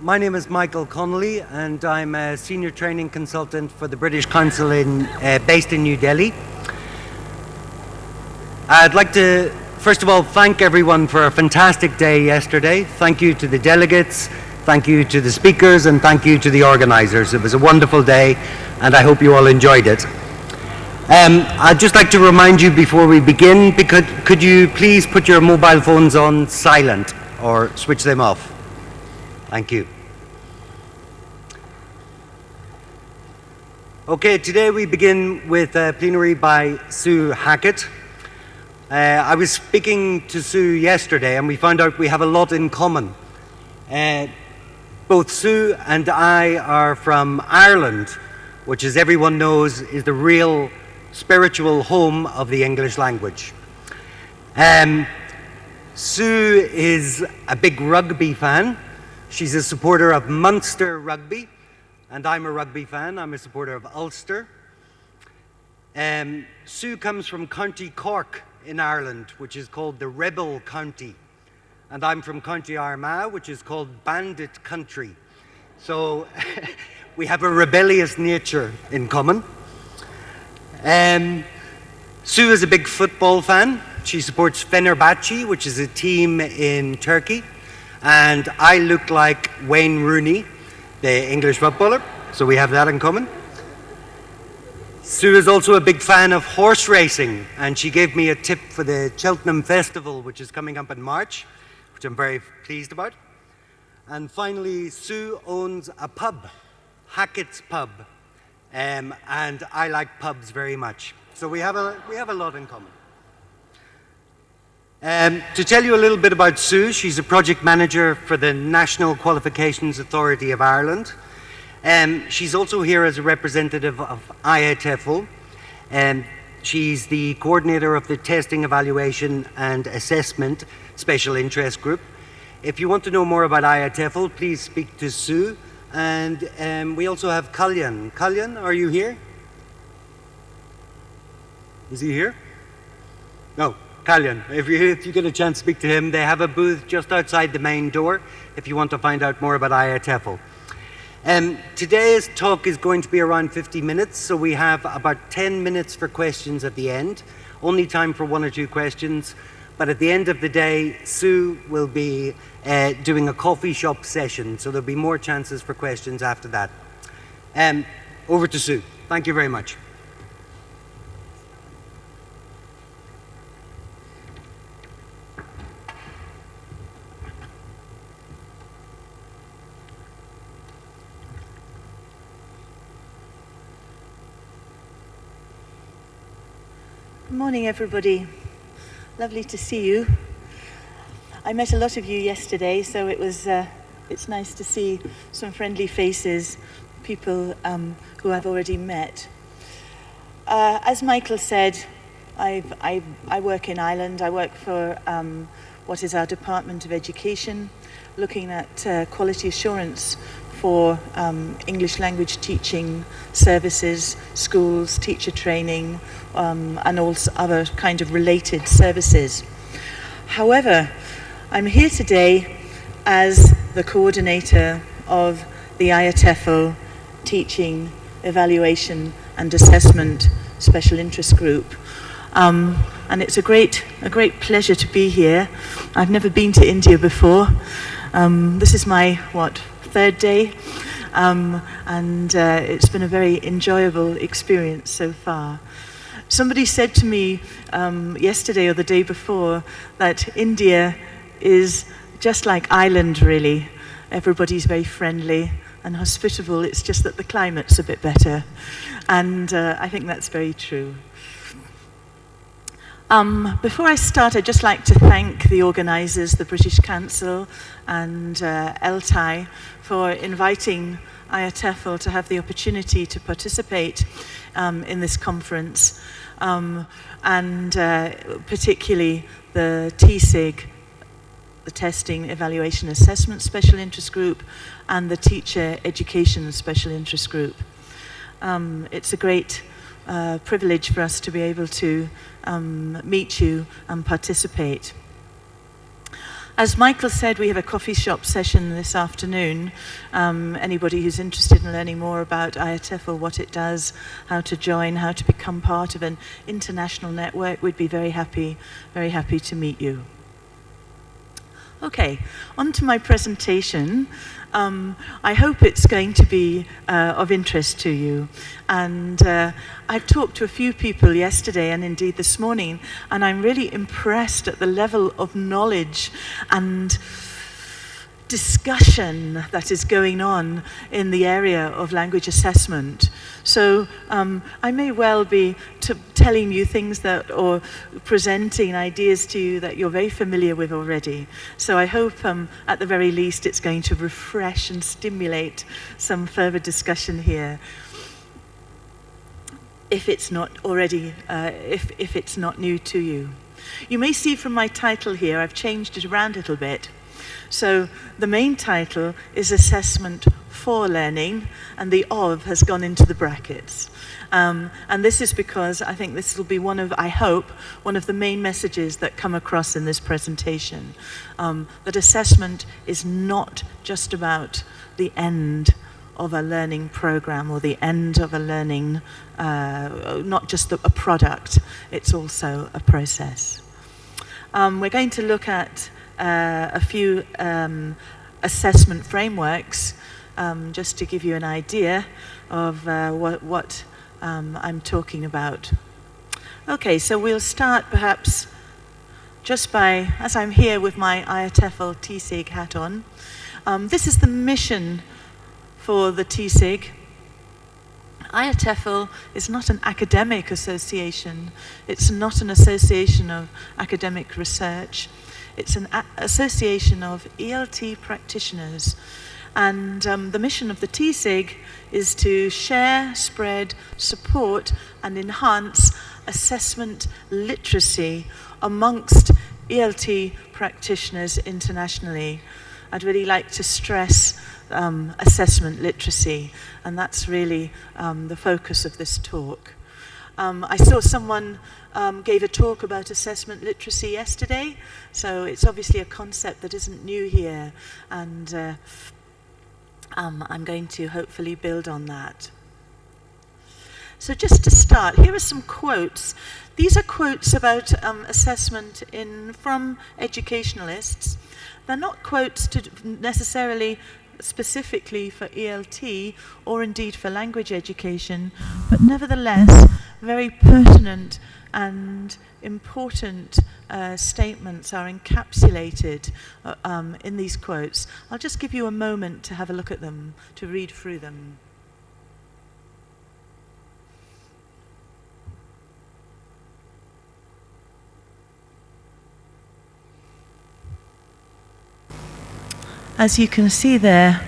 My name is Michael Connolly, and I'm a senior training consultant for the British Council based in New Delhi. I'd like to, first of all, thank everyone for a fantastic day yesterday. Thank you to the delegates, thank you to the speakers, and thank you to the organisers. It was a wonderful day, and I hope you all enjoyed it. I'd just like to remind you before we begin, could you please put your mobile phones on silent or switch them off? Thank you. Okay, today we begin with a plenary by Sue Hackett. I was speaking to Sue yesterday and we found out we have a lot in common. Both Sue and I are from Ireland, which, as everyone knows, is the real spiritual home of the English language. Sue is a big rugby fan. She's a supporter of Munster rugby, and I'm a rugby fan. I'm a supporter of Ulster. Sue comes from County Cork in Ireland, which is called the Rebel County. And I'm from County Armagh, which is called Bandit Country. So we have a rebellious nature in common. Sue is a big football fan. She supports Fenerbahce, which is a team in Turkey. And I look like Wayne Rooney, the English footballer, so we have that in common. Sue is also a big fan of horse racing, and she gave me a tip for the Cheltenham Festival, which is coming up in March, which I'm very pleased about. And finally, Sue owns a pub, Hackett's Pub, and I like pubs very much. So we have a lot in common. To tell you a little bit about Sue, she's a project manager for the National Qualifications Authority of Ireland. She's also here as a representative of EFL-U. She's the coordinator of the Testing, Evaluation and Assessment Special Interest Group. If you want to know more about EFL-U, please speak to Sue. And we also have Kalyan. Kalyan, are you here? Is he here? No, Kalyan. If you get a chance to speak to him, they have a booth just outside the main door if you want to find out more about EFL-U. Today's talk is going to be around 50 minutes, so we have about 10 minutes for questions at the end. Only time for 1 or 2 questions. But at the end of the day, Sue will be doing a coffee shop session, so there'll be more chances for questions after that. Over to Sue. Thank you very much. Good morning, everybody. Lovely to see you. I met a lot of you yesterday, so it's nice to see some friendly faces, people who I've already met. As Michael said, I work in Ireland. I work for what is our Department of Education, looking at quality assurance for English language teaching services, schools, teacher training, and also other kind of related services. However, I'm here today as the coordinator of the EFL-U Teaching, Evaluation and Assessment Special Interest Group. And it's a great pleasure to be here. I've never been to India before. This is my, 3rd day, and it's been a very enjoyable experience so far. Somebody said to me yesterday or the day before that India is just like Ireland, really. Everybody's very friendly and hospitable. It's just that the climate's a bit better, and I think that's very true. Before I start, I'd just like to thank the organisers, the British Council and LTI, for inviting EFL-U to have the opportunity to participate in this conference, and particularly the TEC, the Testing, Evaluation, Assessment Special Interest Group, and the Teacher Education Special Interest Group. It's a great privilege for us to be able to meet you and participate. As Michael said, we have a coffee shop session this afternoon. Anybody who's interested in learning more about IATEFL, what it does, how to join, how to become part of an international network, we'd be very happy to meet you. Okay, on to my presentation. I hope it's going to be of interest to you. And I've talked to a few people yesterday and indeed this morning, and I'm really impressed at the level of knowledge and discussion that is going on in the area of language assessment. So I may well be telling you things that, or presenting ideas to you that you're very familiar with already. So I hope at the very least it's going to refresh and stimulate some further discussion here. If it's not already, if it's not new to you. You may see from my title here, I've changed it around a little bit. So the main title is Assessment for Learning, and the "of" has gone into the brackets. And this is because I think this will be I hope, one of the main messages that come across in this presentation. That assessment is not just about the end of a learning program or the end of a learning, not just a product, it's also a process. We're going to look at a few assessment frameworks, just to give you an idea of what I'm talking about. Okay, so we'll start perhaps just by, as I'm here with my IATEFL TSIG hat on, this is the mission for the TSIG. IATEFL is not an academic association. It's not an association of academic research. It's an association of ELT practitioners. And the mission of the TSIG is to share, spread, support, and enhance assessment literacy amongst ELT practitioners internationally. I'd really like to stress assessment literacy, and that's really the focus of this talk. I saw someone gave a talk about assessment literacy yesterday, so it's obviously a concept that isn't new here, and I'm going to hopefully build on that. So just to start, here are some quotes. These are quotes about assessment from educationalists. They're not quotes necessarily specifically for ELT or indeed for language education, but nevertheless very pertinent and important statements are encapsulated in these quotes. I'll just give you a moment to have a look at them, to read through them. As you can see there,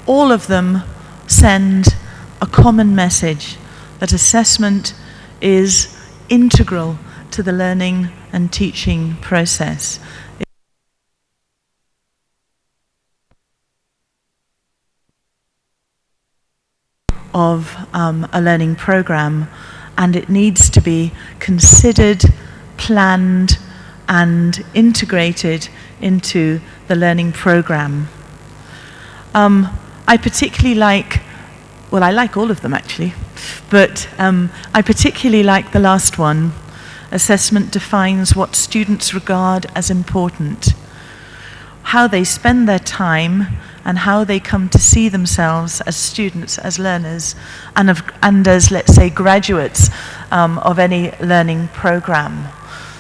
all of them send a common message that assessment is integral to the learning and teaching process. Of a learning program, and it needs to be considered, planned, and integrated into the learning program. I particularly like, well, I like all of them actually, but I particularly like the last one. Assessment defines what students regard as important, how they spend their time, and how they come to see themselves as students, as learners, and as, let's say, graduates of any learning program.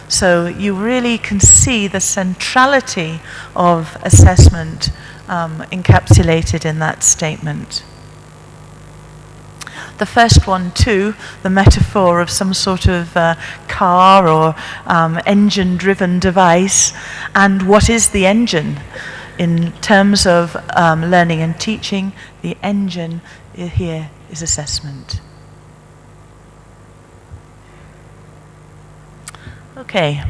So you really can see the centrality of assessment encapsulated in that statement. The first one too, the metaphor of some sort of car or engine-driven device, and what is the engine? In terms of learning and teaching, the engine here is assessment. Okay,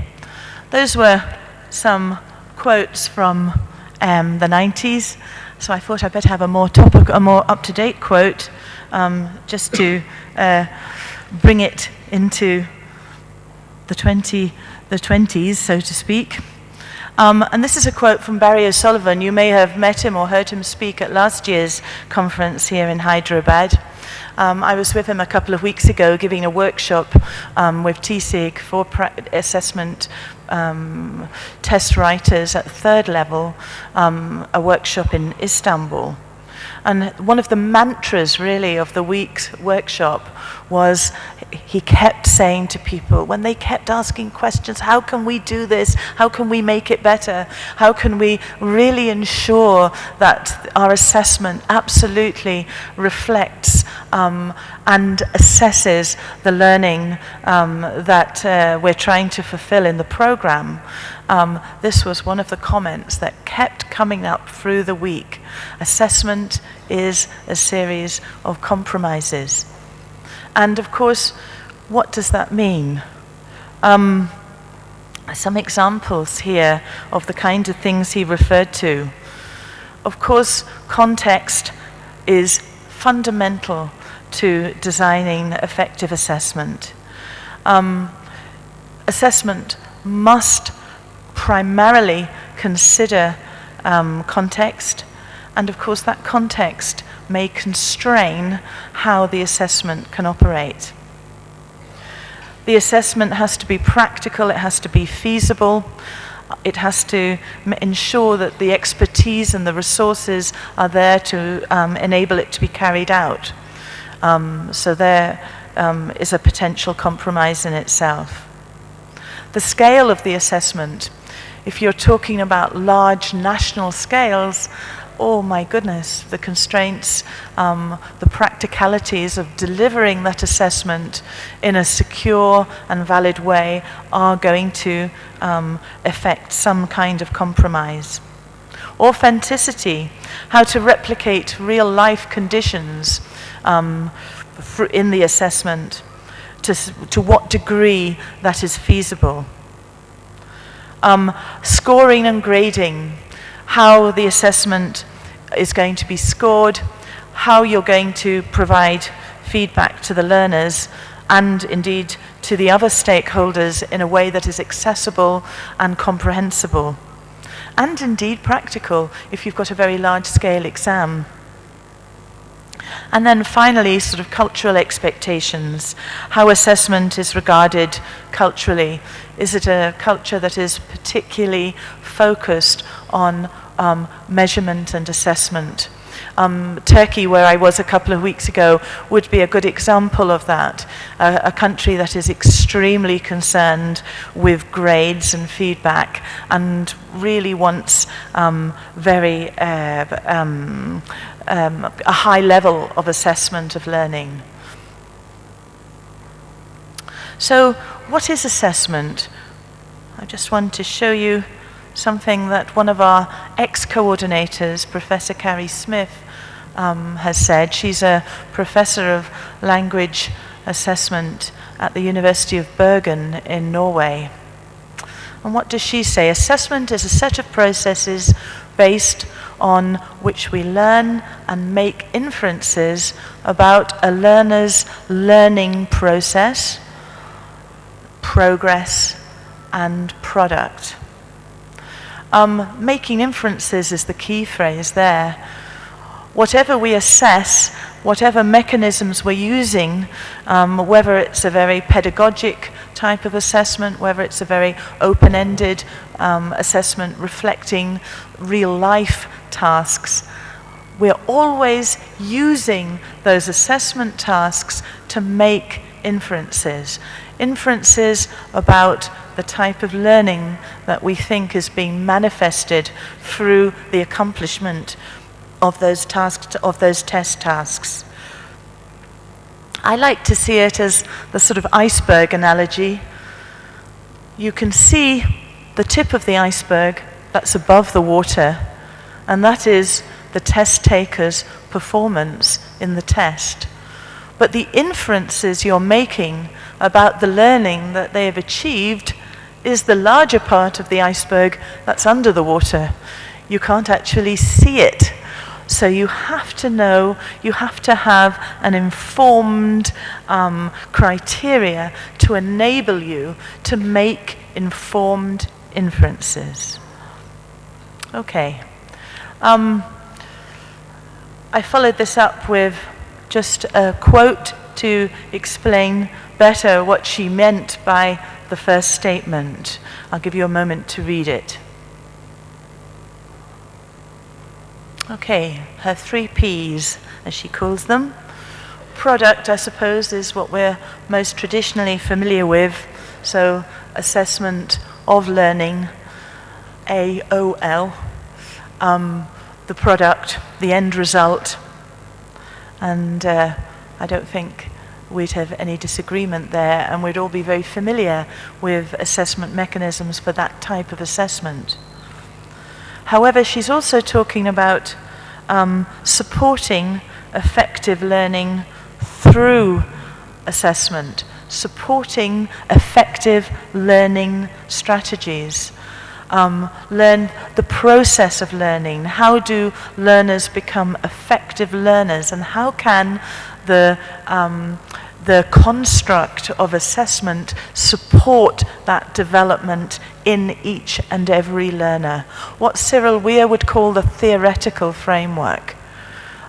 those were some quotes from the 90s, so I thought I'd better have a more up-to-date quote, just to bring it into the 20s, so to speak. And this is a quote from Barry O'Sullivan. You may have met him or heard him speak at last year's conference here in Hyderabad. I was with him a couple of weeks ago giving a workshop with TEC for assessment test writers at third level, a workshop in Istanbul. And one of the mantras, really, of the week's workshop was he kept saying to people, when they kept asking questions, how can we do this? How can we make it better? How can we really ensure that our assessment absolutely reflects and assesses the learning that we're trying to fulfill in the program? This was one of the comments that kept coming up through the week. Assessment is a series of compromises. And of course, what does that mean? Some examples here of the kind of things he referred to. Of course, context is fundamental to designing effective assessment. Assessment must primarily consider context, and of course that context may constrain how the assessment can operate. The assessment has to be practical, it has to be feasible, it has to ensure that the expertise and the resources are there to enable it to be carried out. So there is a potential compromise in itself. The scale of the assessment, if you're talking about large national scales, oh my goodness, the constraints, the practicalities of delivering that assessment in a secure and valid way are going to affect some kind of compromise. Authenticity, how to replicate real life conditions in the assessment, to what degree that is feasible. Scoring and grading, how the assessment is going to be scored, how you're going to provide feedback to the learners and indeed to the other stakeholders in a way that is accessible and comprehensible. And indeed practical if you've got a very large scale exam. And then finally, sort of cultural expectations, how assessment is regarded culturally. Is it a culture that is particularly focused on measurement and assessment? Turkey, where I was a couple of weeks ago, would be a good example of that. A country that is extremely concerned with grades and feedback and really wants a high level of assessment of learning. So, what is assessment? I just want to show you something that one of our ex-coordinators, Professor Carrie Smith, has said. She's a professor of language assessment at the University of Bergen in Norway. And what does she say? Assessment is a set of processes based on which we learn and make inferences about a learner's learning process, progress, and product. Making inferences is the key phrase there. Whatever we assess, whatever mechanisms we're using, whether it's a very pedagogic type of assessment, whether it's a very open-ended assessment reflecting real-life tasks, we're always using those assessment tasks to make inferences. Inferences about the type of learning that we think is being manifested through the accomplishment of those tasks, of those test tasks. I like to see it as the sort of iceberg analogy. You can see the tip of the iceberg that's above the water, and that is the test taker's performance in the test. But the inferences you're making about the learning that they have achieved is the larger part of the iceberg that's under the water. You can't actually see it. So you have to know, you have to have an informed criteria to enable you to make informed inferences. Okay. I followed this up with just a quote to explain better what she meant by the first statement. I'll give you a moment to read it. Okay, her 3 Ps, as she calls them. Product, I suppose, is what we're most traditionally familiar with. So, assessment of learning, AOL, the product, the end result, and I don't think we'd have any disagreement there, and we'd all be very familiar with assessment mechanisms for that type of assessment. However, she's also talking about supporting effective learning through assessment, supporting effective learning strategies. Learn the process of learning. How do learners become effective learners, and how can the construct of assessment support that development in each and every learner? What Cyril Weir would call the theoretical framework.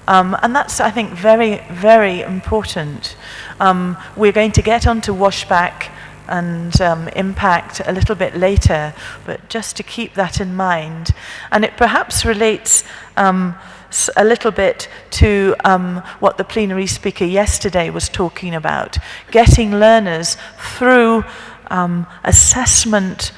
And that's, I think, very, very important. We're going to get onto washback and impact a little bit later, but just to keep that in mind. And it perhaps relates a little bit to what the plenary speaker yesterday was talking about, getting learners through assessment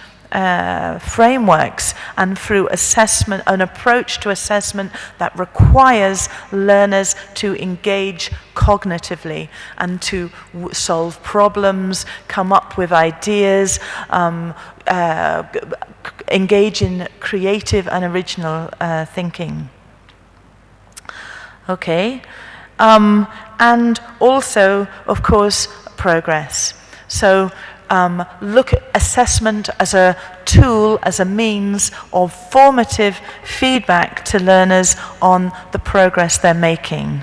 frameworks and through assessment, an approach to assessment that requires learners to engage cognitively and to solve problems, come up with ideas, engage in creative and original thinking. Okay, and also, of course, progress. So look at assessment as a tool, as a means of formative feedback to learners on the progress they're making.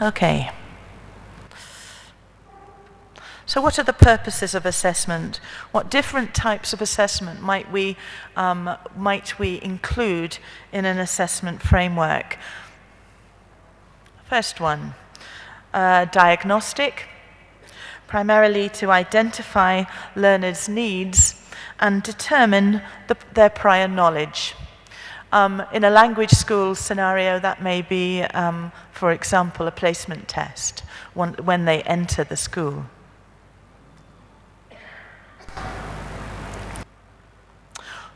Okay. So what are the purposes of assessment? What different types of assessment might we include in an assessment framework? First one, diagnostic, primarily to identify learners' needs and determine their prior knowledge. In a language school scenario, that may be, for example, a placement test when they enter the school.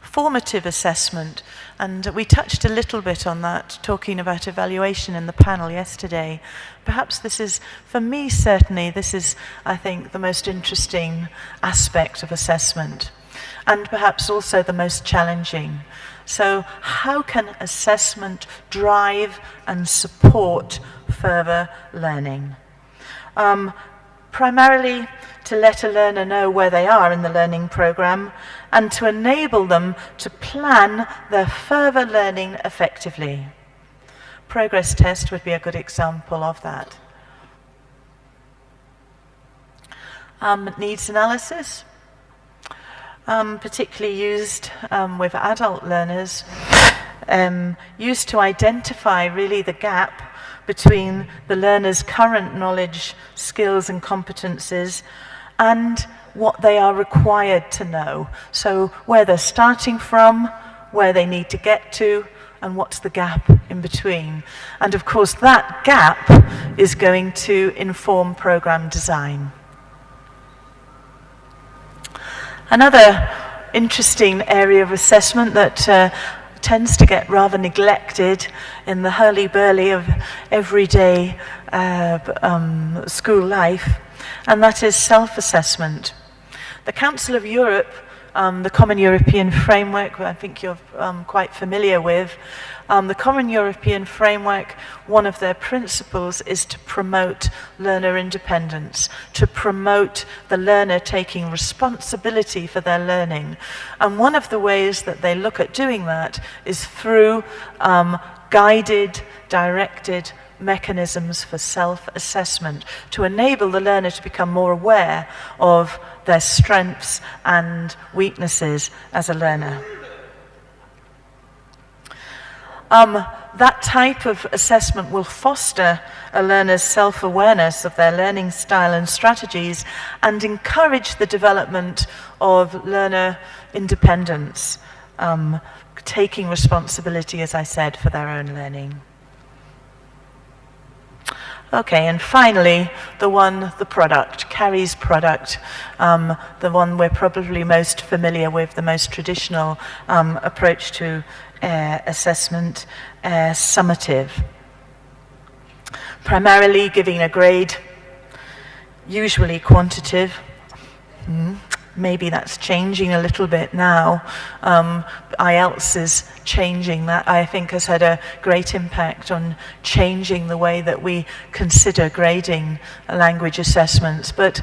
Formative assessment, and we touched a little bit on that, talking about evaluation in the panel yesterday. Perhaps this is, for me certainly, this is, I think, the most interesting aspect of assessment, and perhaps also the most challenging. So how can assessment drive and support further learning? Primarily to let a learner know where they are in the learning program and to enable them to plan their further learning effectively. Progress test would be a good example of that. Needs analysis, particularly used with adult learners, used to identify really the gap between the learner's current knowledge, skills and competences and what they are required to know. So where they're starting from, where they need to get to, and what's the gap in between. And of course that gap is going to inform program design. Another interesting area of assessment that tends to get rather neglected in the hurly-burly of everyday school life, and that is self-assessment. The Council of Europe, the Common European Framework, I think you're quite familiar with, the Common European Framework, one of their principles is to promote learner independence, to promote the learner taking responsibility for their learning. And one of the ways that they look at doing that is through guided, directed mechanisms for self-assessment to enable the learner to become more aware of their strengths and weaknesses as a learner. That type of assessment will foster a learner's self-awareness of their learning style and strategies and encourage the development of learner independence, taking responsibility, as I said, for their own learning. Okay, and finally, the product, Carrie's product, the one we're probably most familiar with, the most traditional approach to assessment, summative. Primarily giving a grade, usually quantitative. Maybe that's changing a little bit now. IELTS is changing. That, I think, has had a great impact on changing the way that we consider grading language assessments. But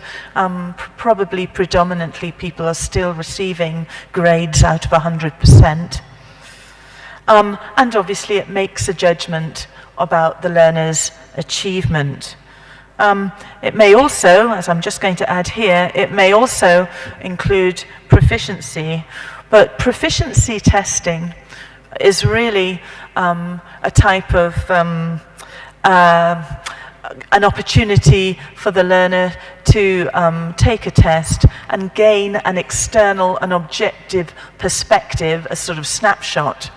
probably predominantly people are still receiving grades out of 100%. And obviously it makes a judgment about the learner's achievement. It may also, as I'm just going to add here, it may also include proficiency, but proficiency testing is really a type of an opportunity for the learner to take a test and gain an external and objective perspective, a sort of snapshot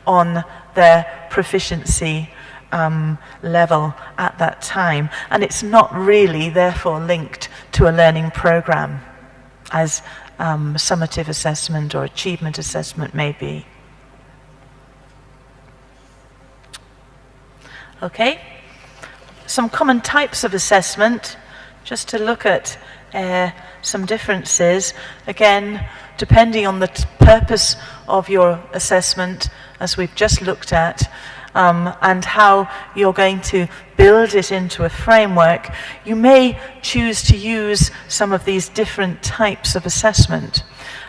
on their proficiency level at that time, and it's not really therefore linked to a learning program as summative assessment or achievement assessment may be. Okay, some common types of assessment, just to look at some differences, again depending on the purpose of your assessment, as we've just looked at, and how you're going to build it into a framework, you may choose to use some of these different types of assessment.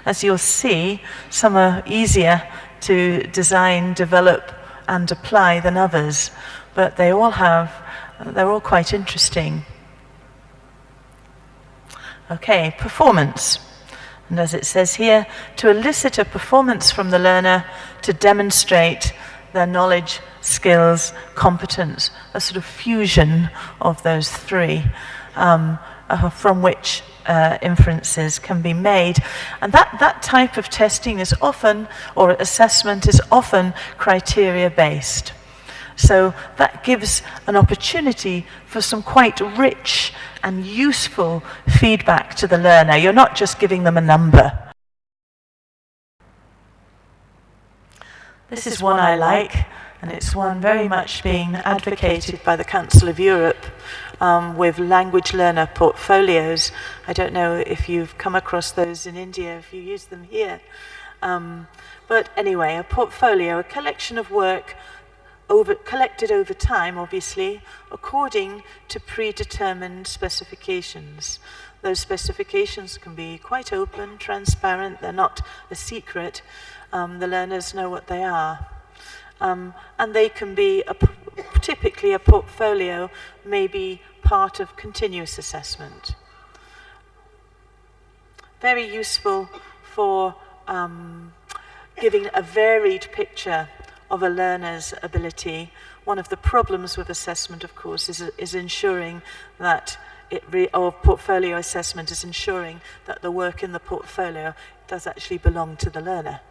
As you'll see, some are easier to design, develop, and apply than others, but they're all quite interesting. Okay, performance. And as it says here, to elicit a performance from the learner to demonstrate their knowledge, skills, competence, a sort of fusion of those three, from which inferences can be made. And that type of testing is often, or assessment is often, criteria-based. So that gives an opportunity for some quite rich and useful feedback to the learner. You're not just giving them a number. This is one I like, and it's one very much being advocated by the Council of Europe with language learner portfolios. I don't know if you've come across those in India, if you use them here. But anyway, a portfolio, a collection of work collected over time, obviously, according to predetermined specifications. Those specifications can be quite open, transparent, they're not a secret. The learners know what they are. And they can be, typically a portfolio may be part of continuous assessment. Very useful for giving a varied picture of a learner's ability. One of the problems with assessment, of course, is ensuring that or portfolio assessment is ensuring that the work in the portfolio does actually belong to the learner.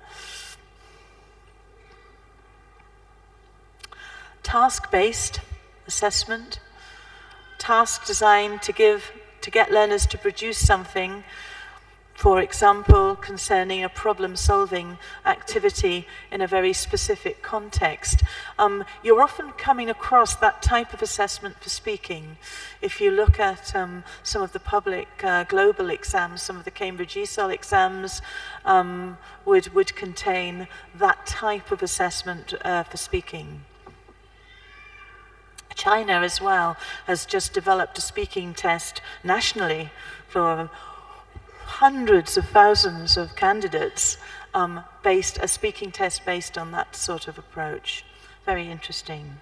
Task-based assessment. Task designed to get learners to produce something, for example, concerning a problem-solving activity in a very specific context. You're often coming across that type of assessment for speaking. If you look at some of the public global exams, some of the Cambridge ESOL exams would contain that type of assessment for speaking. China as well has just developed a speaking test nationally for hundreds of thousands of candidates, a speaking test based on that sort of approach. Very interesting.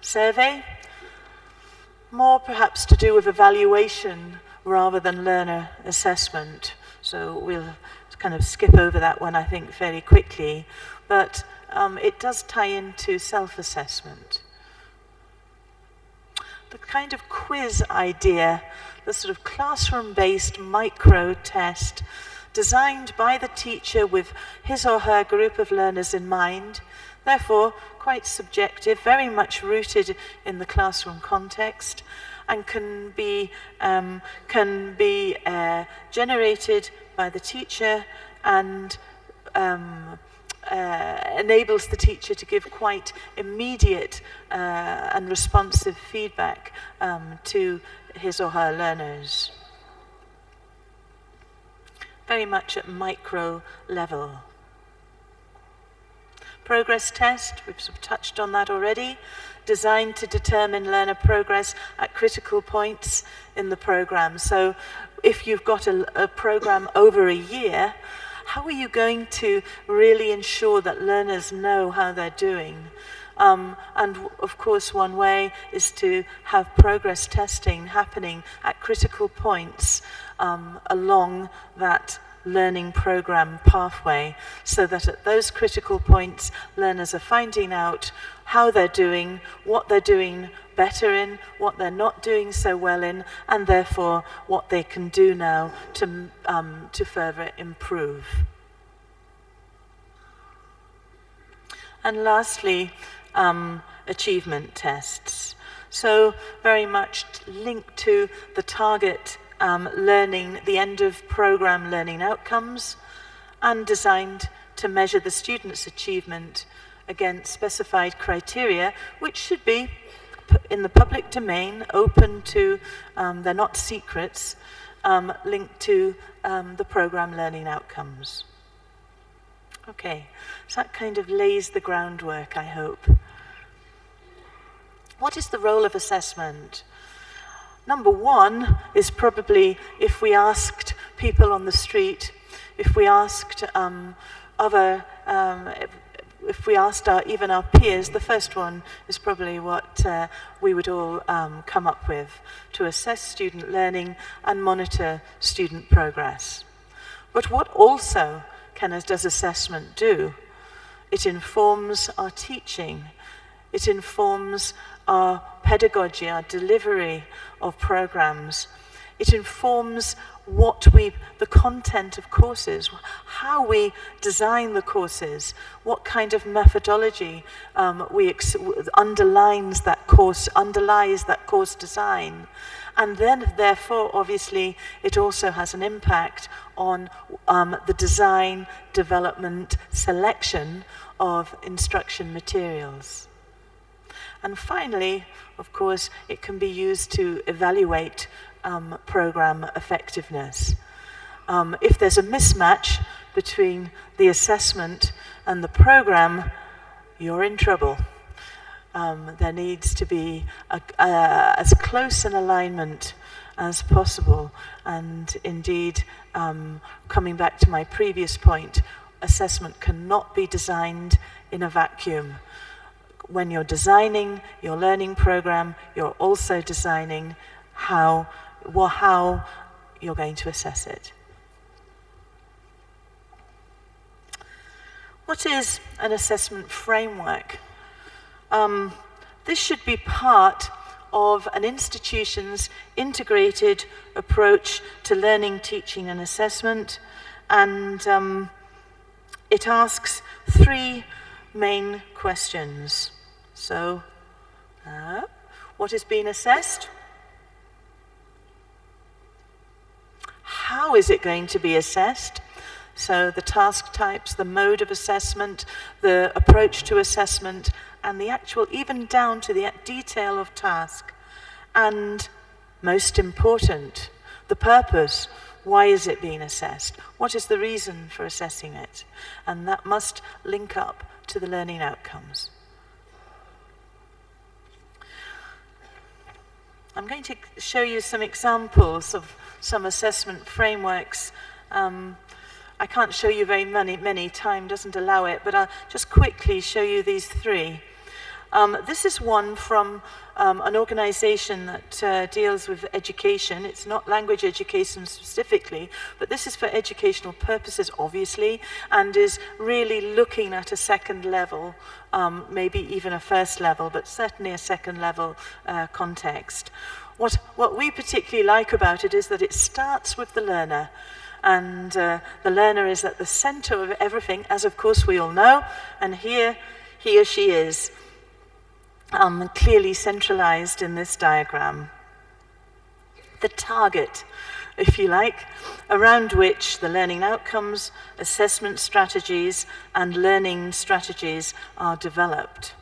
Survey, more perhaps to do with evaluation rather than learner assessment. So we'll kind of skip over that one, I think, fairly quickly. But it does tie into self-assessment. The kind of quiz idea, the sort of classroom-based micro test designed by the teacher with his or her group of learners in mind, therefore quite subjective, very much rooted in the classroom context, and can be generated by the teacher and enables the teacher to give quite immediate and responsive feedback to his or her learners. Very much at micro level. Progress test, we've sort of touched on that already, designed to determine learner progress at critical points in the program. So if you've got a program over a year, how are you going to really ensure that learners know how they're doing? And of course, one way is to have progress testing happening at critical points along that learning program pathway, so that at those critical points, learners are finding out how they're doing, what they're doing better in, what they're not doing so well in, and therefore what they can do now to further improve. And lastly, achievement tests. So very much linked to the target learning, the end of program learning outcomes, and designed to measure the student's achievement against specified criteria, which should be in the public domain, open to, they're not secrets, linked to the program learning outcomes. Okay, so that kind of lays the groundwork, I hope. What is the role of assessment? Number one is probably if we asked people on the street, if we asked even our peers, the first one is probably what we would all come up with, to assess student learning and monitor student progress. But what also does assessment do? It informs our teaching. It informs our pedagogy, our delivery of programs. It informs the content of courses, how we design the courses, what kind of methodology underlies that course design. And then, therefore, obviously, it also has an impact on the design, development, selection of instruction materials. And finally, of course, it can be used to evaluate program effectiveness. If there's a mismatch between the assessment and the program, you're in trouble. There needs to be as close an alignment as possible. And indeed, coming back to my previous point, assessment cannot be designed in a vacuum. When you're designing your learning program, you're also designing how you're going to assess it. What is an assessment framework? This should be part of an institution's integrated approach to learning, teaching, and assessment, and it asks three main questions. So, what is being assessed? How is it going to be assessed? So the task types, the mode of assessment, the approach to assessment, and the actual, even down to the detail of task. And most important, the purpose. Why is it being assessed? What is the reason for assessing it? And that must link up to the learning outcomes. I'm going to show you some examples of some assessment frameworks. I can't show you very many, time doesn't allow it, but I'll just quickly show you these three. This is one from an organization that deals with education. It's not language education specifically, but this is for educational purposes, obviously, and is really looking at a second level, maybe even a first level, but certainly a second level context. What we particularly like about it is that it starts with the learner. And the learner is at the center of everything, as of course we all know, and here he or she is. Clearly centralized in this diagram. The target, if you like, around which the learning outcomes, assessment strategies, and learning strategies are developed.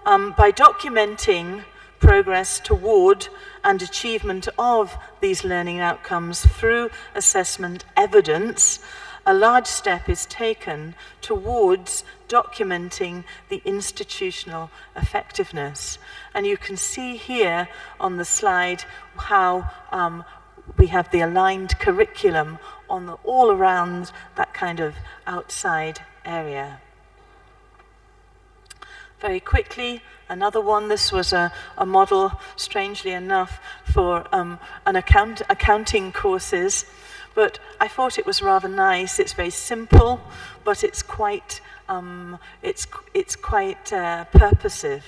By documenting progress toward and achievement of these learning outcomes through assessment evidence, a large step is taken towards documenting the institutional effectiveness. And you can see here on the slide how we have the aligned curriculum on all around that kind of outside area. Very quickly, another one. This was a model, strangely enough, for accounting courses. But I thought it was rather nice. It's very simple, but it's quite purposive.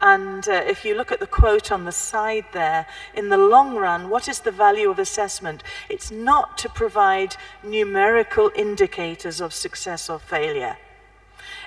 And if you look at the quote on the side there, in the long run, what is the value of assessment? It's not to provide numerical indicators of success or failure.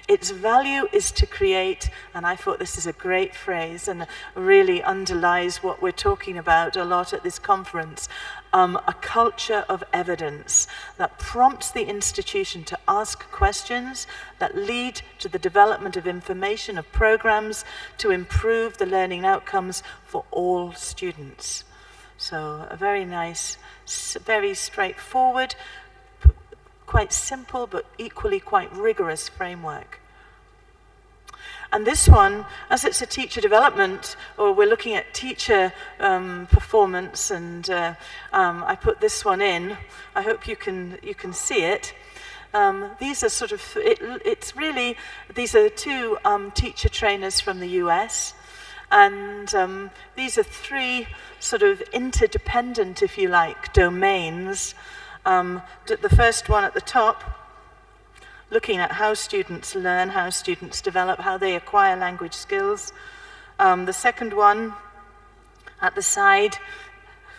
Its value is to create, and I thought this is a great phrase and really underlies what we're talking about a lot at this conference, a culture of evidence that prompts the institution to ask questions that lead to the development of information, of programs to improve the learning outcomes for all students. So a very nice, very straightforward, quite simple but equally quite rigorous framework. And this one, as it's a teacher development, or we're looking at teacher performance, and I put this one in. I hope you can see it. These are sort of, it's really, these are two teacher trainers from the US, and these are three sort of interdependent, if you like, domains. The first one at the top, looking at how students learn, how students develop, how they acquire language skills. The second one at the side,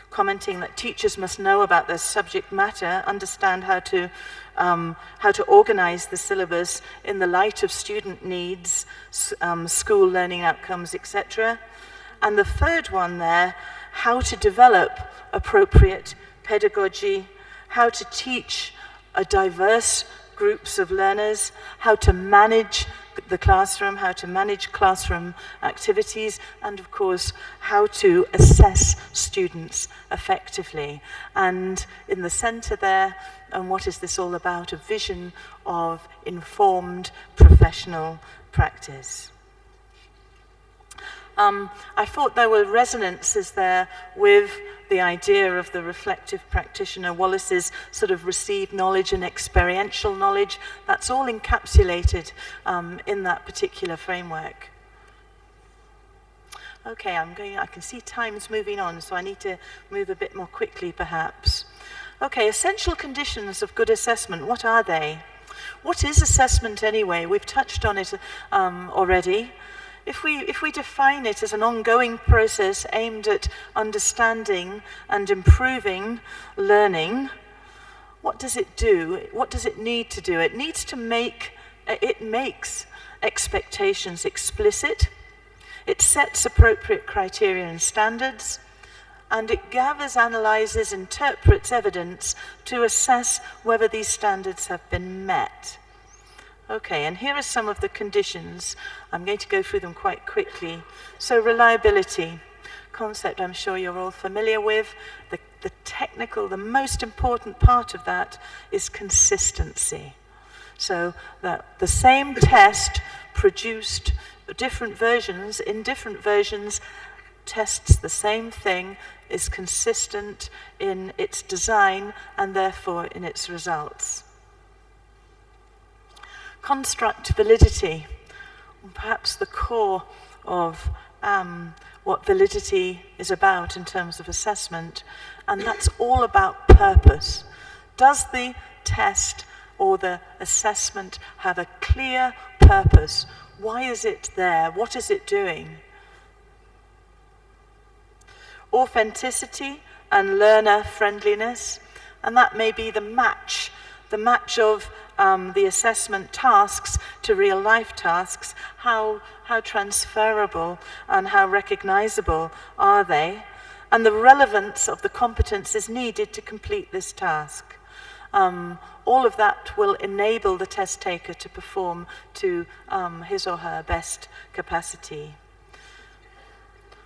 commenting that teachers must know about their subject matter, understand how to organize the syllabus in the light of student needs, school learning outcomes, etc. And the third one there, how to develop appropriate pedagogy, how to teach a diverse groups of learners, how to manage the classroom, how to manage classroom activities, and of course, how to assess students effectively. And in the center there, and what is this all about? A vision of informed professional practice. I thought there were resonances there with the idea of the reflective practitioner, Wallace's sort of received knowledge and experiential knowledge. That's all encapsulated in that particular framework. Okay, I can see time's moving on, so I need to move a bit more quickly perhaps. Okay, essential conditions of good assessment, what are they? What is assessment anyway? We've touched on it already. If we define it as an ongoing process aimed at understanding and improving learning, what does it do? What does it need to do? It needs to makes expectations explicit, it sets appropriate criteria and standards, and it gathers, analyzes, interprets evidence to assess whether these standards have been met. Okay, and here are some of the conditions. I'm going to go through them quite quickly. So reliability, concept I'm sure you're all familiar with. The most important part of that is consistency. So that the same test produced different versions, in different versions, tests the same thing, is consistent in its design and therefore in its results. Construct validity. perhaps the core of what validity is about in terms of assessment, and that's all about purpose. Does the test or the assessment have a clear purpose? Why is it there? What is it doing? Authenticity and learner friendliness, and that may be the match of the assessment tasks to real life tasks. How transferable and how recognizable are they? And the relevance of the competences needed to complete this task. All of that will enable the test taker to perform to his or her best capacity.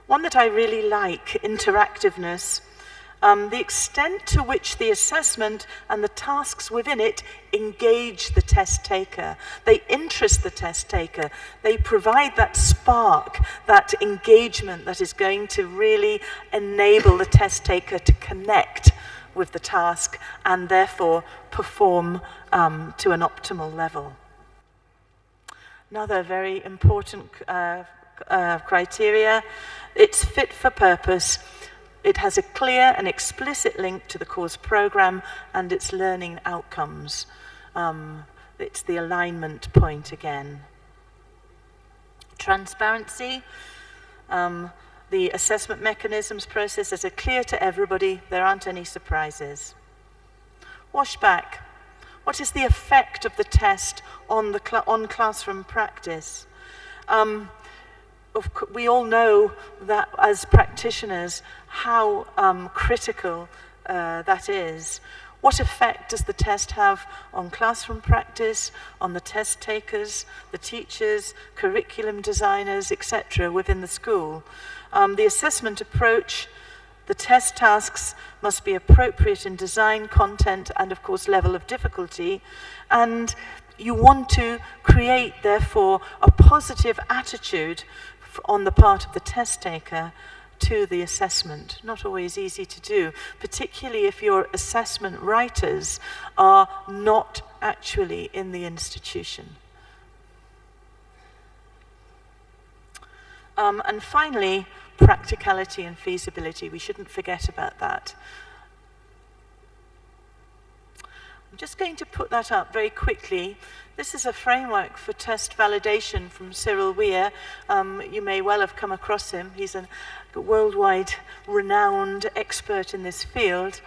One that I really like, interactiveness. The extent to which the assessment and the tasks within it engage the test taker. They interest the test taker. They provide that spark, that engagement that is going to really enable the test taker to connect with the task and therefore perform to an optimal level. Another very important criteria, it's fit for purpose. It has a clear and explicit link to the course program and its learning outcomes. It's the alignment point again. Transparency. The assessment mechanisms processes are clear to everybody. There aren't any surprises. Washback. What is the effect of the test on classroom practice? We all know that as practitioners how critical that is. What effect does the test have on classroom practice, on the test takers, the teachers, curriculum designers, etc. within the school? The assessment approach, the test tasks must be appropriate in design, content, and of course level of difficulty. And you want to create, therefore, a positive attitude on the part of the test taker to the assessment. Not always easy to do, particularly if your assessment writers are not actually in the institution. And finally, practicality and feasibility. We shouldn't forget about that. I'm just going to put that up very quickly. This is a framework for test validation from Cyril Weir. You may well have come across him. He's a worldwide renowned expert in this field.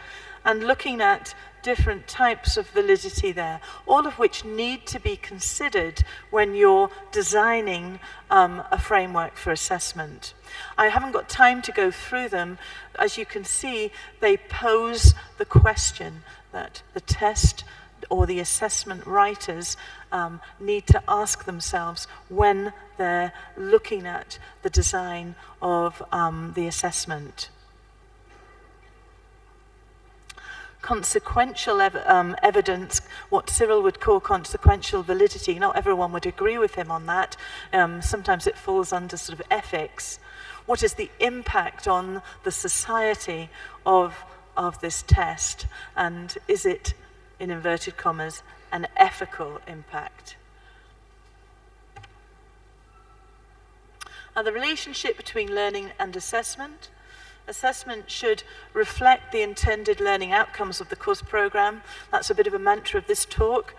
And looking at different types of validity there, all of which need to be considered when you're designing a framework for assessment. I haven't got time to go through them. As you can see, they pose the question that the test or the assessment writers need to ask themselves when they're looking at the design of the assessment. Consequential evidence, what Cyril would call consequential validity. Not everyone would agree with him on that. Sometimes it falls under sort of ethics. What is the impact on the society of this test? And is it, in inverted commas, an ethical impact? The relationship between learning and assessment. Assessment should reflect the intended learning outcomes of the course program. That's a bit of a mantra of this talk.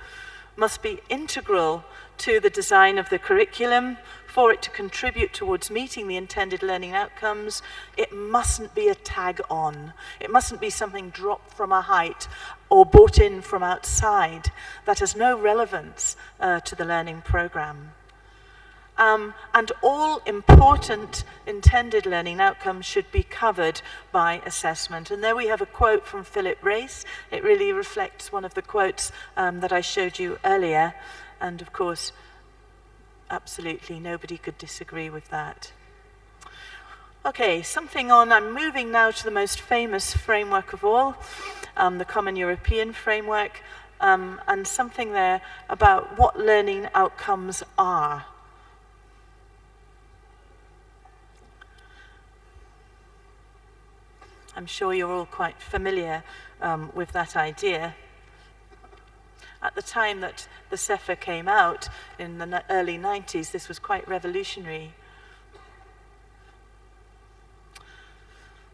Must be integral to the design of the curriculum. For it to contribute towards meeting the intended learning outcomes, it mustn't be a tag on. It mustn't be something dropped from a height or brought in from outside that has no relevance to the learning program. And all important intended learning outcomes should be covered by assessment. And there we have a quote from Philip Race. It really reflects one of the quotes that I showed you earlier. And of course, absolutely nobody could disagree with that. Okay, I'm moving now to the most famous framework of all, the Common European Framework, and something there about what learning outcomes are. I'm sure you're all quite familiar with that idea. At the time that the CEFA came out in the early 90s, this was quite revolutionary.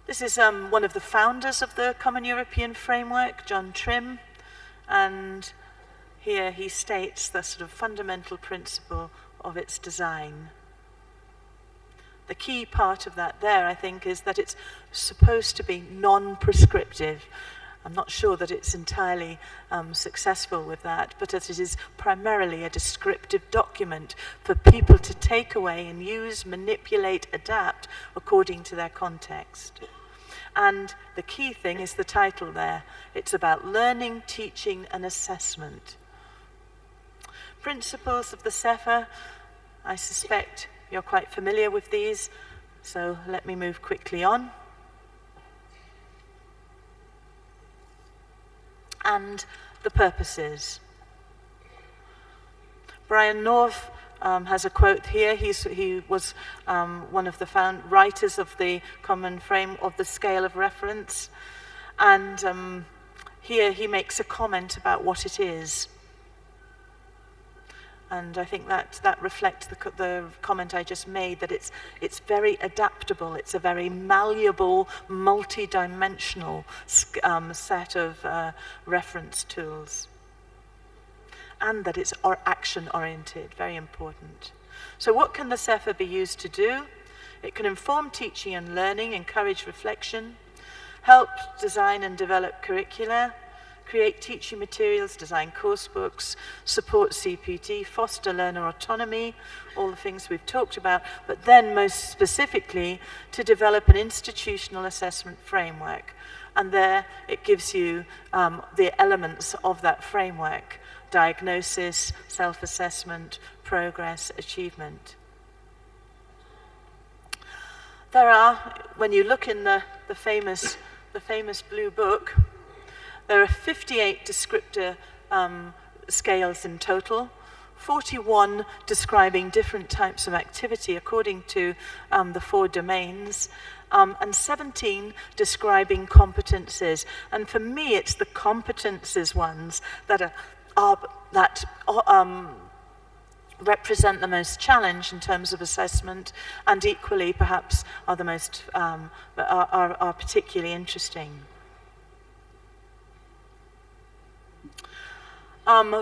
This is one of the founders of the Common European Framework, John Trim, and here he states the sort of fundamental principle of its design. The key part of that there, I think, is that it's supposed to be non-prescriptive. I'm not sure that it's entirely successful with that, but it is primarily a descriptive document for people to take away and use, manipulate, adapt according to their context. And the key thing is the title there. It's about learning, teaching, and assessment. Principles of the CEFA, I suspect you're quite familiar with these, so let me move quickly on. And the purposes. Brian North has a quote here. He was one of the writers of the common frame of the scale of reference, and here he makes a comment about what it is. And I think that reflects the comment I just made, that it's very adaptable. It's a very malleable, multi-dimensional set of reference tools. And that it's action-oriented, very important. So what can the CEFA be used to do? It can inform teaching and learning, encourage reflection, help design and develop curricula, create teaching materials, design course books, support CPD, foster learner autonomy, all the things we've talked about, but then most specifically to develop an institutional assessment framework. And there it gives you the elements of that framework: diagnosis, self-assessment, progress, achievement. There are, when you look in the famous blue book, there are 58 descriptor scales in total, 41 describing different types of activity according to the 4 domains, and 17 describing competences. And for me, it's the competences ones that represent the most challenge in terms of assessment, and equally perhaps are the most are particularly interesting.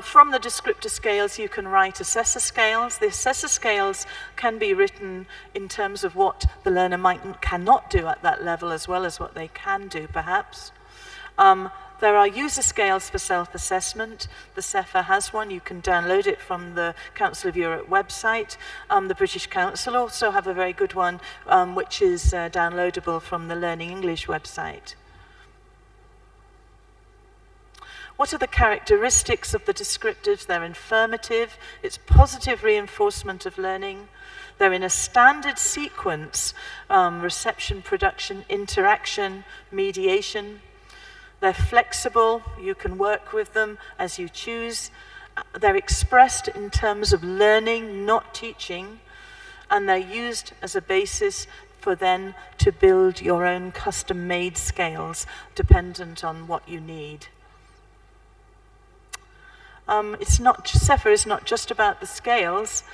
From the descriptor scales, you can write assessor scales. The assessor scales can be written in terms of what the learner cannot do at that level, as well as what they can do, perhaps. There are user scales for self-assessment. The CEFA has one. You can download it from the Council of Europe website. The British Council also have a very good one, which is downloadable from the Learning English website. What are the characteristics of the descriptives? They're informative, it's positive reinforcement of learning, they're in a standard sequence, reception, production, interaction, mediation. They're flexible, you can work with them as you choose. They're expressed in terms of learning, not teaching, and they're used as a basis for then to build your own custom-made scales dependent on what you need. CEFA is not just about the scales.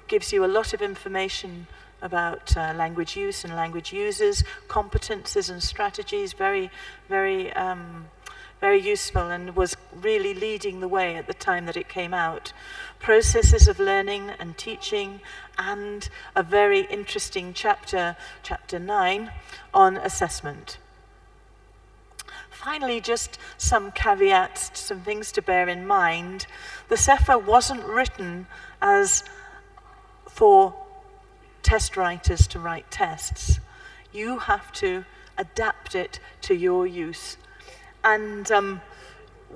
It gives you a lot of information about language use and language users, competences and strategies, very, very, very useful, and was really leading the way at the time that it came out. Processes of learning and teaching, and a very interesting chapter 9, on assessment. Finally, just some caveats, some things to bear in mind. The CEFA wasn't written as for test writers to write tests. You have to adapt it to your use. And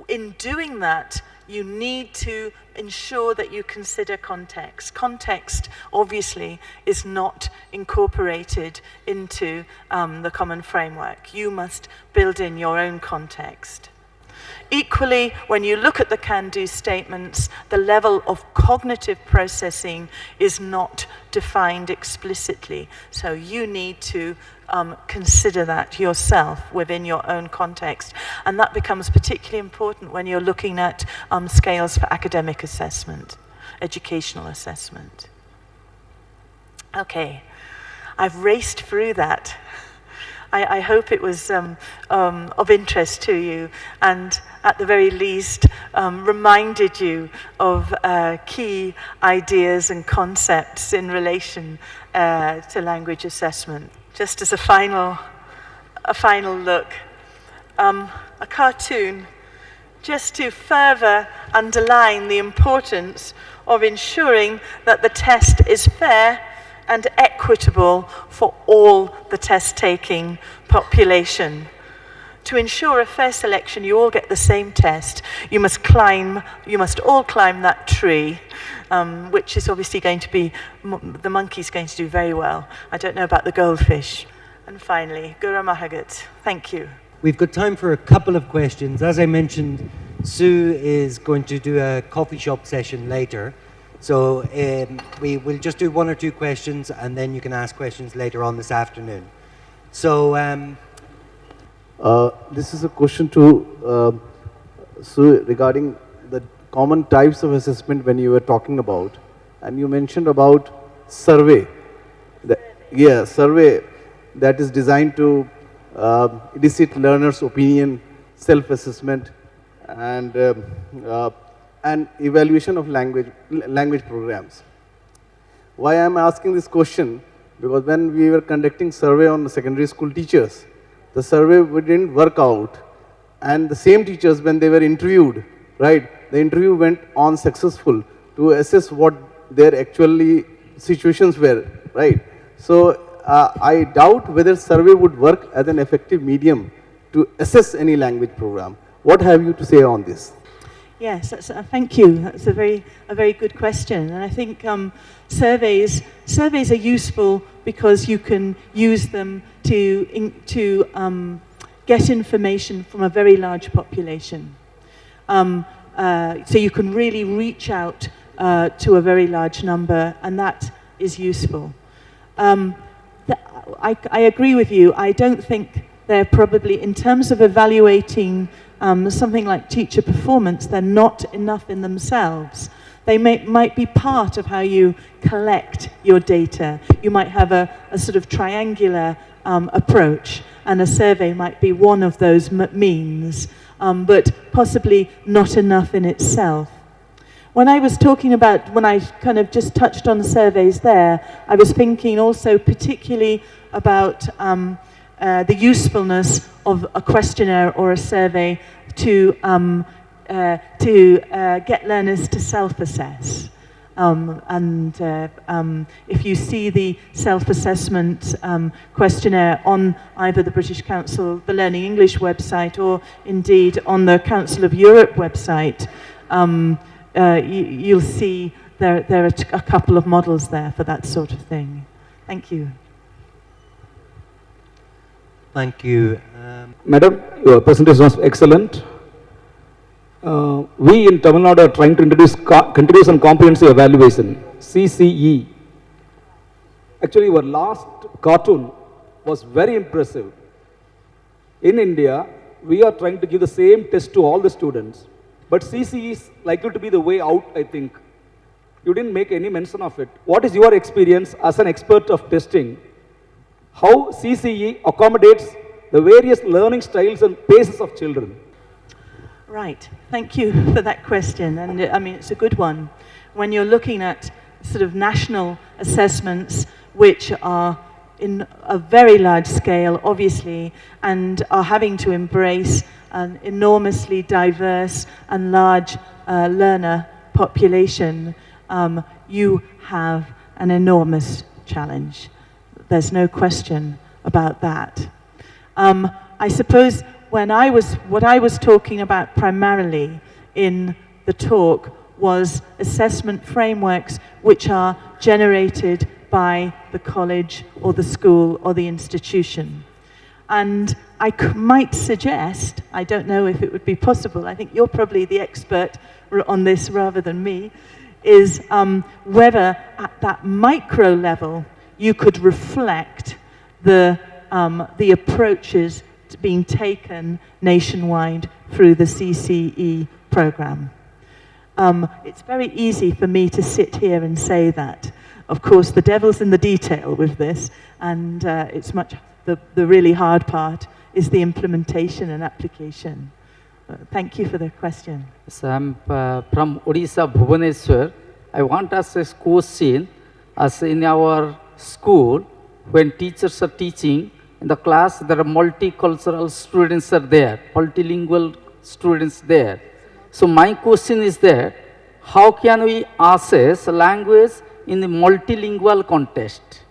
in doing that, you need to ensure that you consider context. Context, obviously, is not incorporated into the common framework. You must build in your own context. Equally, when you look at the can-do statements, the level of cognitive processing is not defined explicitly. So you need to consider that yourself within your own context. And that becomes particularly important when you're looking at scales for academic assessment, educational assessment. Okay, I've raced through that. I hope it was of interest to you, and at the very least reminded you of key ideas and concepts in relation to language assessment. Just as a final look, a cartoon, just to further underline the importance of ensuring that the test is fair and equitable for all the test-taking population. To ensure a fair selection, you all get the same test. You must all climb that tree, which is obviously going to be, the monkey's going to do very well. I don't know about the goldfish. And finally, Guru Mahagat, thank you. We've got time for a couple of questions. As I mentioned, Sue is going to do a coffee shop session later. So we will just do one or two questions, and then you can ask questions later on this afternoon. So this is a question to Sue regarding the common types of assessment when you were talking about, and you mentioned about survey. Survey that is designed to elicit learners' opinion, self-assessment, and evaluation of language programs. Why I am asking this question? Because when we were conducting survey on the secondary school teachers, the survey didn't work out, and the same teachers, when they were interviewed, right, the interview went on successful to assess what their actually situations were, right? So I doubt whether survey would work as an effective medium to assess any language program. What have you to say on this? Yes, thank you. That's a very good question. And I think surveys are useful because you can use them to get information from a very large population. So you can really reach out to a very large number, and that is useful. I agree with you. I don't think they're probably, in terms of evaluating something like teacher performance, they're not enough in themselves. They might be part of how you collect your data. You might have a sort of triangular approach, and a survey might be one of those means, but possibly not enough in itself. When I was talking about, when I kind of just touched on the surveys there, I was thinking also particularly about the usefulness of a questionnaire or a survey to get learners to self-assess. If you see the self-assessment questionnaire on either the British Council, the Learning English website, or indeed on the Council of Europe website, you'll see there are a couple of models there for that sort of thing. Thank you. Thank you. Madam, your presentation was excellent. We in Tamil Nadu are trying to introduce continuous and comprehensive evaluation, CCE. Actually, your last cartoon was very impressive. In India, we are trying to give the same test to all the students, but CCE is likely to be the way out, I think. You didn't make any mention of it. What is your experience as an expert of testing? How CCE accommodates the various learning styles and paces of children? Right, thank you for that question, and I mean it's a good one. When you're looking at sort of national assessments which are in a very large scale, obviously, and are having to embrace an enormously diverse and large learner population, you have an enormous challenge. There's no question about that. I suppose what I was talking about primarily in the talk was assessment frameworks which are generated by the college or the school or the institution. And I might suggest, I don't know if it would be possible, I think you're probably the expert on this rather than me, is whether at that micro level you could reflect the the approaches being taken nationwide through the CCE program. It's very easy for me to sit here and say that. Of course, the devil's in the detail with this, and the really hard part is the implementation and application. Thank you for the question. So I'm from Odisha, Bhubaneswar. I want to ask a question. As in our school, when teachers are teaching, in the class there are multicultural students are there, multilingual students there. So my question is that, how can we assess language in the multilingual context?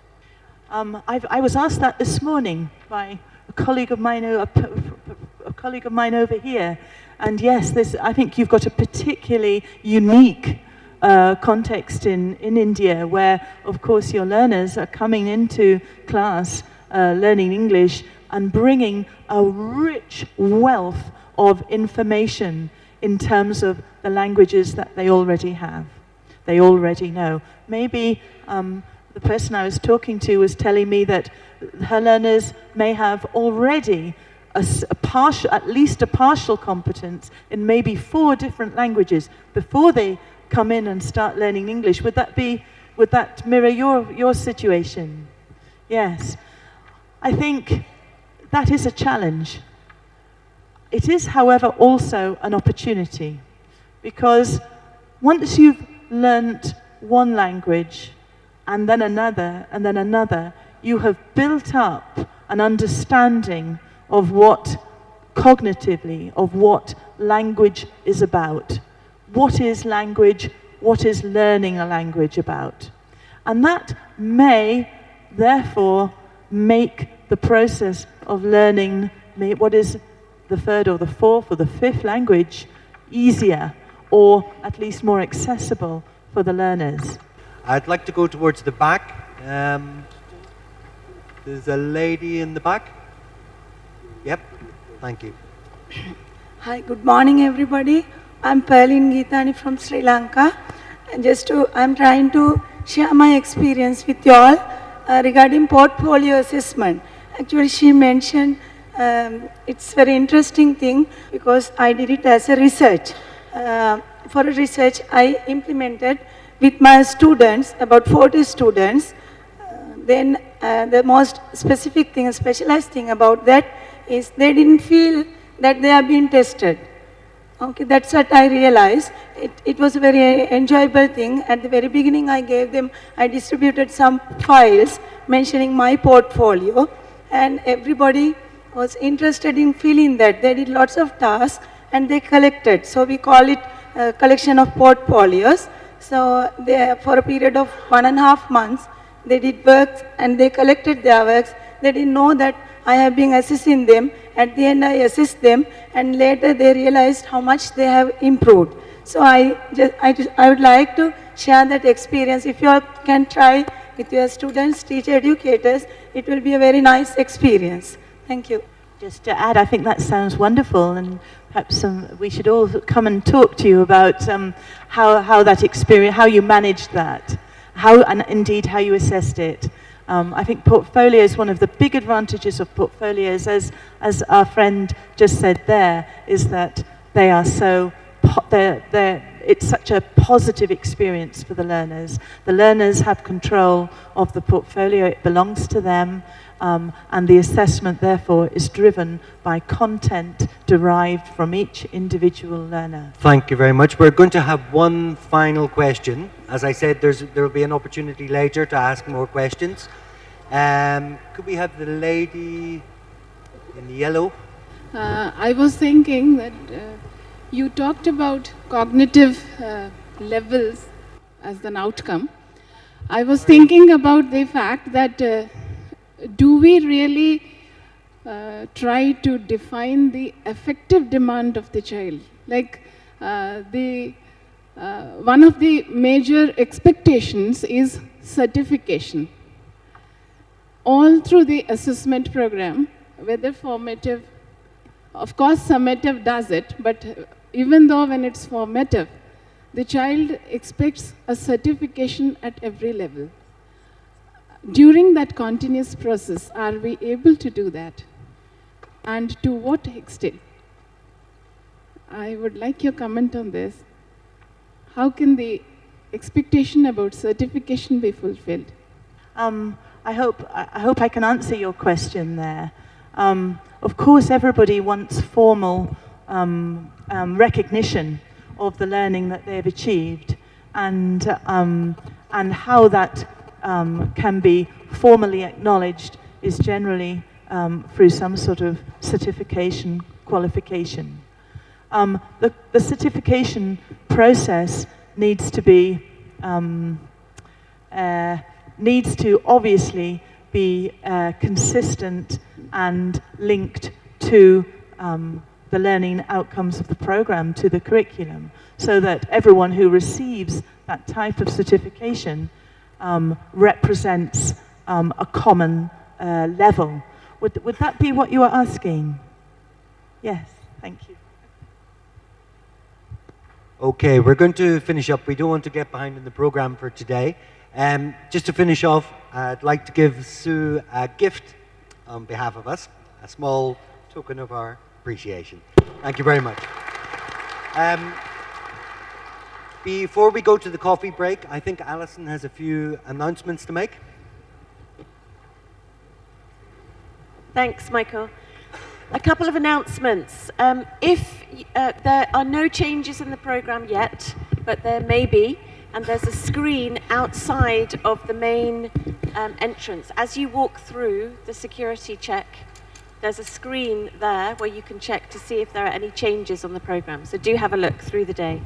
I was asked that this morning by a colleague of mine, a colleague of mine over here, and yes, I think you've got a particularly unique context in India, where of course your learners are coming into class learning English and bringing a rich wealth of information in terms of the languages that they already have, they already know. Maybe the person I was talking to was telling me that her learners may have already at least a partial competence in maybe 4 different languages before they come in and start learning English. Would that mirror your situation? Yes. I think that is a challenge. It is, however, also an opportunity, because once you've learnt one language and then another, you have built up an understanding of what cognitively, of what language is about. What is language? What is learning a language about? And that may, therefore, make the process of learning what is the 3rd or the 4th or the 5th language easier, or at least more accessible for the learners. I'd like to go towards the back. There's a lady in the back. Yep, thank you. Hi, good morning everybody. I'm Perlin Geethani from Sri Lanka. And I'm trying to share my experience with you all regarding portfolio assessment. Actually, she mentioned it's very interesting thing, because I did it as a research. For a research, I implemented with my students, about 40 students. Then the most specific thing, specialized thing about that is they didn't feel that they are being tested. Okay, that's what I realized. It was a very enjoyable thing. At the very beginning, I distributed some files mentioning my portfolio, and everybody was interested in feeling that. They did lots of tasks and they collected. So we call it a collection of portfolios. So for a period of 1.5 months, they did works and they collected their works. They didn't know that I have been assessing them. At the end, I assessed them, and later they realized how much they have improved. So I would like to share that experience. If you all can try with your students, teacher, educators, it will be a very nice experience. Thank you. Just to add, I think that sounds wonderful, and perhaps we should all come and talk to you about how that experience, how you managed that, and indeed how you assessed it. I think portfolio is one of the big advantages of portfolios, as our friend just said there, is that they are so, it's such a positive experience for the learners. The learners have control of the portfolio, it belongs to them, and the assessment therefore is driven by content derived from each individual learner. Thank you very much. We're going to have one final question. As I said, there will be an opportunity later to ask more questions. Could we have the lady in the yellow? I was thinking that you talked about cognitive levels as an outcome. I was thinking about the fact that do we really try to define the effective demand of the child? Like one of the major expectations is certification. All through the assessment program, whether formative, of course summative does it, but even though when it's formative, the child expects a certification at every level. during that continuous process, are we able to do that? And to what extent? I would like your comment on this. How can the expectation about certification be fulfilled? I hope I can answer your question there. Of course, everybody wants formal recognition of the learning that they've achieved, and how that can be formally acknowledged is generally through some sort of certification qualification. The certification process needs to obviously be consistent and linked to the learning outcomes of the program, to the curriculum, so that everyone who receives that type of certification represents a common level. Would that be what you are asking? Yes, thank you. Okay, we're going to finish up. We don't want to get behind in the program for today. Just to finish off, I'd like to give Sue a gift on behalf of us, a small token of our appreciation. Thank you very much. Before we go to the coffee break, I think Alison has a few announcements to make. Thanks, Michael. A couple of announcements. If there are no changes in the program yet, but there may be, and there's a screen outside of the main entrance. As you walk through the security check, there's a screen there where you can check to see if there are any changes on the program. So do have a look through the day.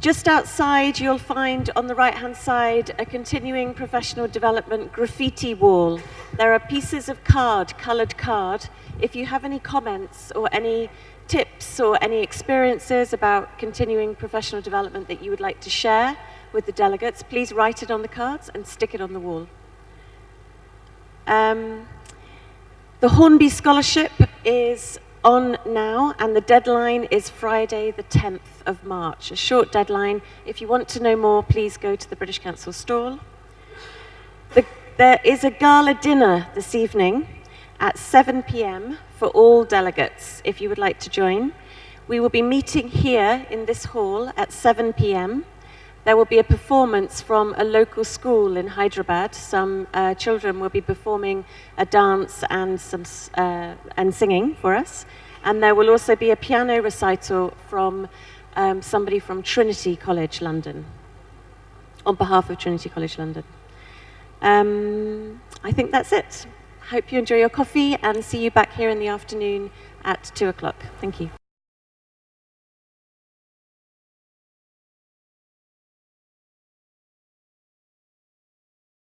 Just outside, you'll find on the right-hand side a continuing professional development graffiti wall. There are pieces of coloured card. If you have any comments or any tips or any experiences about continuing professional development that you would like to share with the delegates, please write it on the cards and stick it on the wall. The Hornby Scholarship is on now, and the deadline is Friday the 10th of March, a short deadline. If you want to know more, please go to the British Council stall. There is a gala dinner this evening at 7 p.m. for all delegates, if you would like to join. We will be meeting here in this hall at 7 p.m. There will be a performance from a local school in Hyderabad. Some children will be performing a dance and singing for us. And there will also be a piano recital from somebody from Trinity College London, on behalf of Trinity College London. I think that's it. Hope you enjoy your coffee and see you back here in the afternoon at 2 o'clock. Thank you.